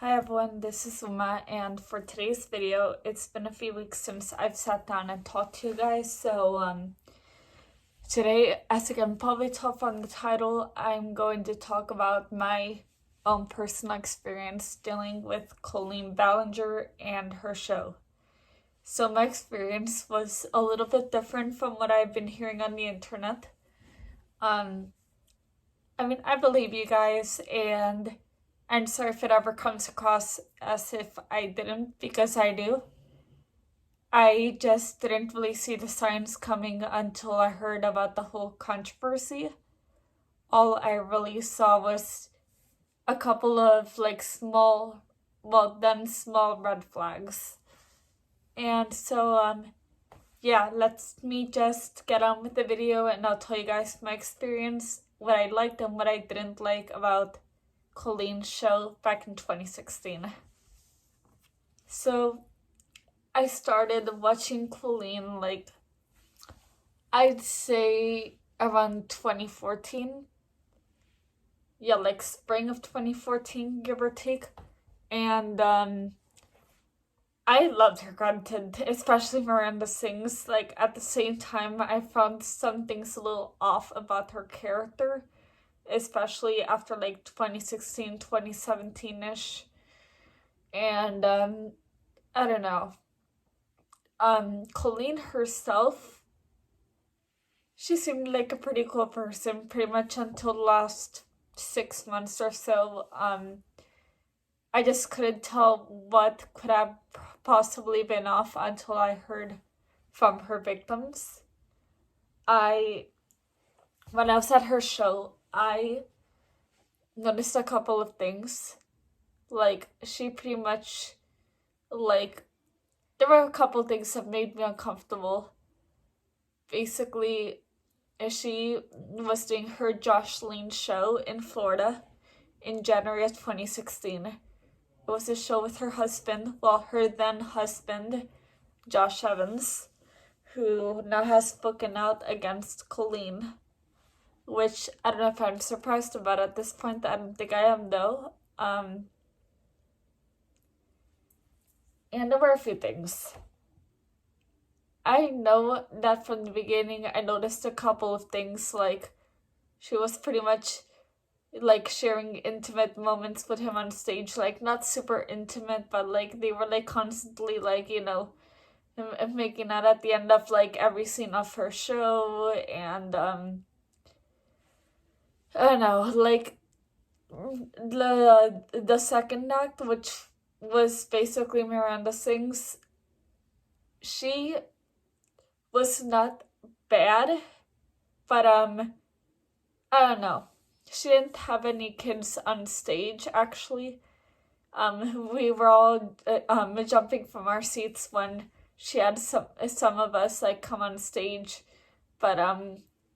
Hi everyone, this is Uma, and for today's video, it's been a few weeks since I've sat down and talked to you guys, so today, as you can probably tell from the title, I'm going to talk about my own personal experience dealing with Colleen Ballinger and her show. So my experience was a little bit different from what I've been hearing on the internet. I believe you guys, and I'm sorry if it ever comes across as if I didn't, because I do. I just didn't really see the signs coming until I heard about the whole controversy. All I really saw was a couple of small red flags. And so, let me just get on with the video and I'll tell you guys my experience, what I liked and what I didn't like about Colleen's show back in 2016. So I started watching Colleen I'd say around 2014. Yeah, spring of 2014, give or take. And I loved her content, especially Miranda Sings. At the same time, I found some things a little off about her character, especially after 2016, 2017-ish. And I don't know. Colleen herself, she seemed like a pretty cool person pretty much until the last 6 months or so. I just couldn't tell what could have possibly been off until I heard from her victims. When I was at her show, I noticed a couple of things. She pretty much, there were a couple of things that made me uncomfortable. Basically, she was doing her Jocelyn show in Florida in January of 2016. It was a show with her husband, her then husband, Josh Evans, who now has spoken out against Colleen, which I don't know if I'm surprised about at this point. I don't think I am, though. And there were a few things. I know that from the beginning I noticed a couple of things, she was pretty much sharing intimate moments with him on stage, not super intimate, but they were constantly making out at the end of every scene of her show. And I don't know, the second act, which was basically Miranda Sings, she was not bad, but I don't know. She didn't have any kids on stage, actually. We were all jumping from our seats when she had some of us come on stage, but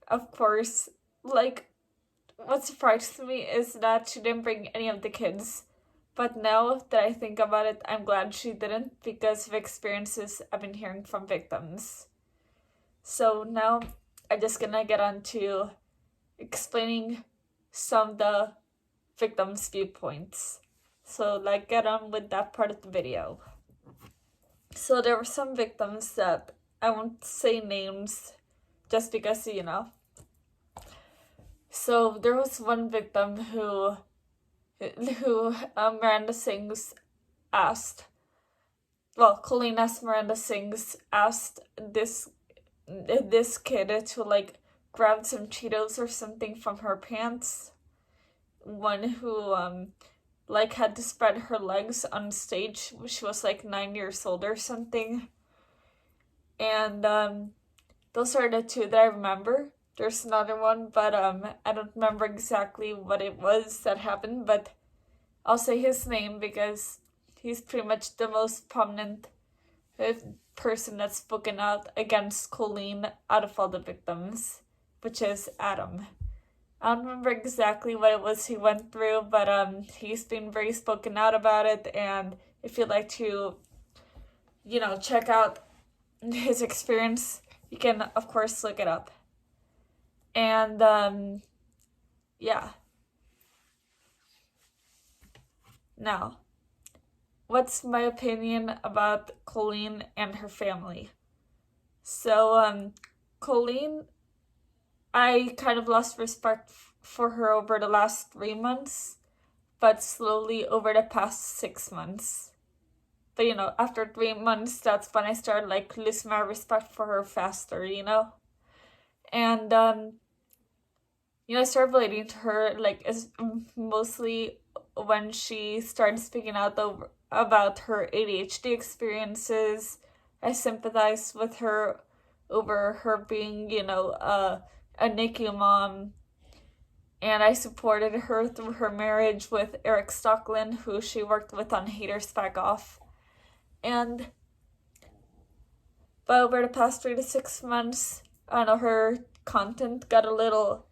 of course, what surprised me is that she didn't bring any of the kids. But now that I think about it, I'm glad she didn't, because of experiences I've been hearing from victims. So now I'm just gonna get on to explaining some of the victims' viewpoints. So get on with that part of the video. So there were some victims that I won't say names just because, So there was one victim who Miranda Sings asked. Colleen asked Miranda Sings asked this kid to grab some Cheetos or something from her pants. One who had to spread her legs on stage. She was 9 years old or something. And those are the two that I remember. There's another one, but I don't remember exactly what it was that happened, but I'll say his name because he's pretty much the most prominent person that's spoken out against Colleen out of all the victims, which is Adam. I don't remember exactly what it was he went through, but he's been very spoken out about it, and if you'd like to, check out his experience, you can, of course, look it up. And, yeah. Now, what's my opinion about Colleen and her family. So, Colleen, I kind of lost respect for her over the last 3 months, but slowly over the past 6 months. But after 3 months, that's when I started like losing my respect for her faster, And I started relating to her like mostly when she started speaking out about her ADHD experiences. I sympathized with her over her being, a NICU mom. And I supported her through her marriage with Eric Stocklin, who she worked with on Haters Back Off. But over the past 3 to 6 months, I don't know, her content got a little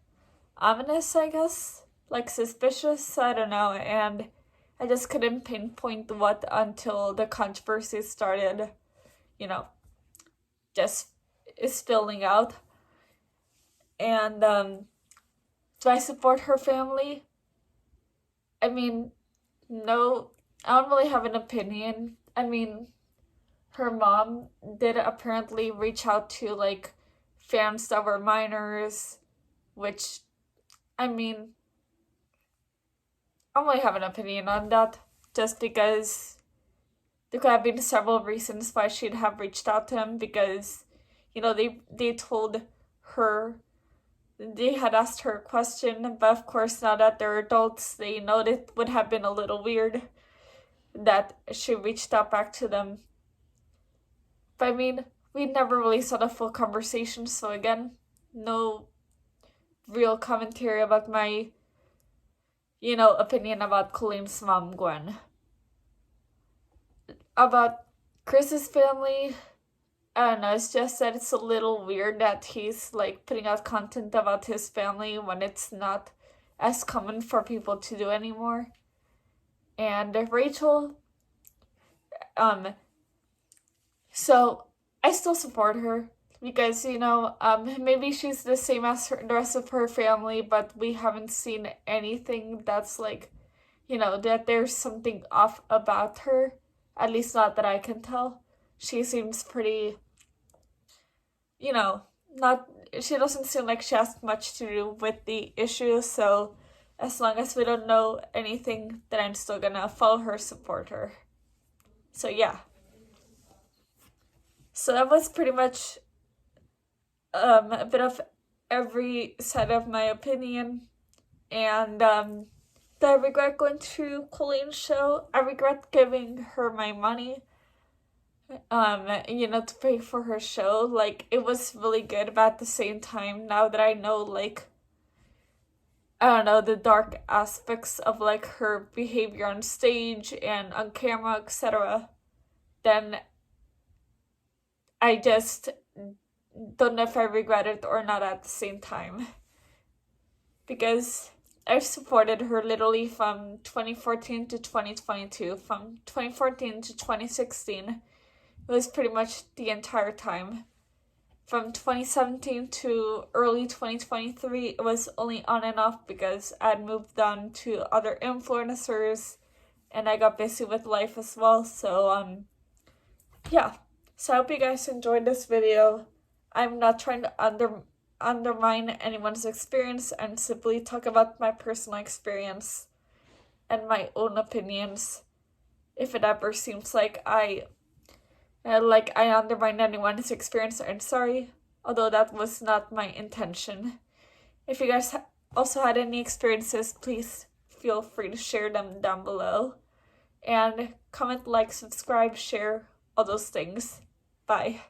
ominous, I guess, like suspicious, I don't know, and I just couldn't pinpoint what until the controversy started, just spilling out. And do I support her family? I mean, no, I don't really have an opinion. I mean, her mom did apparently reach out to like fans that were minors, which, I mean, I don't really have an opinion on that, just because there could have been several reasons why she'd have reached out to him, because, they told her, they had asked her a question, but of course now that they're adults, they know it would have been a little weird that she reached out back to them. But I mean, we never really saw the full conversation, so again, no real commentary about my, opinion about Colleen's mom, Gwen. About Chris's family, I don't know, it's just that it's a little weird that he's like putting out content about his family when it's not as common for people to do anymore. And Rachel, so I still support her because, maybe she's the same as the rest of her family, but we haven't seen anything that's like, that there's something off about her, at least not that I can tell. She seems pretty, she doesn't seem like she has much to do with the issue, so as long as we don't know anything, then I'm still gonna follow her, support her. So yeah. So that was pretty much a bit of every side of my opinion. And do I regret going to Colleen's show? I regret giving her my money, to pay for her show. Like, it was really good, but at the same time, now that I know, like, I don't know, the dark aspects of, like, her behavior on stage and on camera, etc., then I just don't know if I regret it or not at the same time. Because I've supported her literally from 2014 to 2022. From 2014 to 2016, it was pretty much the entire time. From 2017 to early 2023, it was only on and off because I'd moved on to other influencers and I got busy with life as well. So, yeah. So I hope you guys enjoyed this video. I'm not trying to undermine anyone's experience and simply talk about my personal experience and my own opinions. If it ever seems like I undermine anyone's experience, I'm sorry, although that was not my intention. If you guys also had any experiences, please feel free to share them down below. And comment, like, subscribe, share, all those things. Bye.